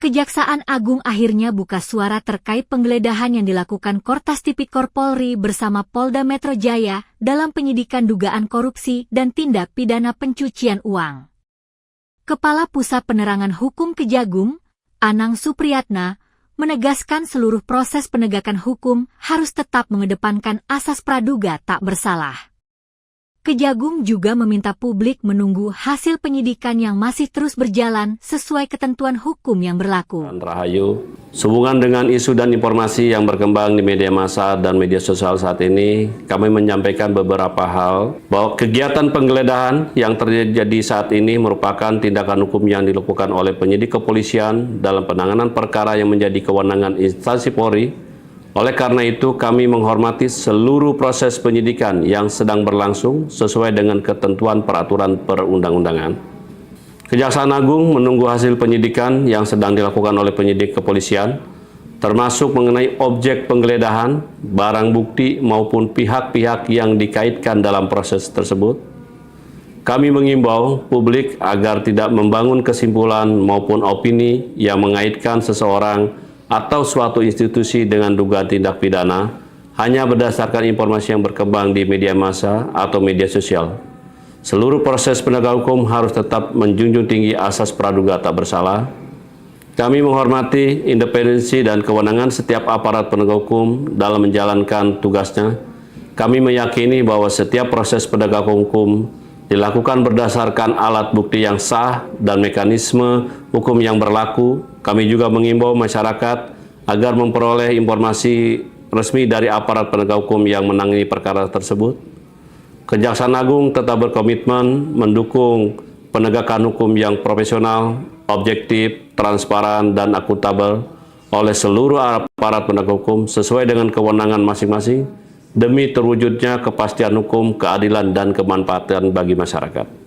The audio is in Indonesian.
Kejaksaan Agung akhirnya buka suara terkait penggeledahan yang dilakukan Kortas Tipikor Polri bersama Polda Metro Jaya dalam penyidikan dugaan korupsi dan tindak pidana pencucian uang. Kepala Pusat Penerangan Hukum Kejagung, Anang Supriyatna, menegaskan seluruh proses penegakan hukum harus tetap mengedepankan asas praduga tak bersalah. Kejagung juga meminta publik menunggu hasil penyidikan yang masih terus berjalan sesuai ketentuan hukum yang berlaku. Rahayu, sehubungan dengan isu dan informasi yang berkembang di media massa dan media sosial saat ini, kami menyampaikan beberapa hal bahwa kegiatan penggeledahan yang terjadi saat ini merupakan tindakan hukum yang dilakukan oleh penyidik kepolisian dalam penanganan perkara yang menjadi kewenangan instansi Polri. Oleh karena itu, kami menghormati seluruh proses penyidikan yang sedang berlangsung sesuai dengan ketentuan peraturan perundang-undangan. Kejaksaan Agung menunggu hasil penyidikan yang sedang dilakukan oleh penyidik kepolisian, termasuk mengenai objek penggeledahan, barang bukti maupun pihak-pihak yang dikaitkan dalam proses tersebut. Kami mengimbau publik agar tidak membangun kesimpulan maupun opini yang mengaitkan seseorang atau suatu institusi dengan dugaan tindak pidana hanya berdasarkan informasi yang berkembang di media massa atau media sosial. Seluruh proses penegak hukum harus tetap menjunjung tinggi asas praduga tak bersalah. Kami menghormati independensi dan kewenangan setiap aparat penegak hukum dalam menjalankan tugasnya. Kami meyakini bahwa setiap proses penegak hukum dilakukan berdasarkan alat bukti yang sah dan mekanisme hukum yang berlaku. Kami juga mengimbau masyarakat agar memperoleh informasi resmi dari aparat penegak hukum yang menangani perkara tersebut. Kejaksaan Agung tetap berkomitmen mendukung penegakan hukum yang profesional, objektif, transparan, dan akuntabel oleh seluruh aparat penegak hukum sesuai dengan kewenangan masing-masing demi terwujudnya kepastian hukum, keadilan, dan kemanfaatan bagi masyarakat.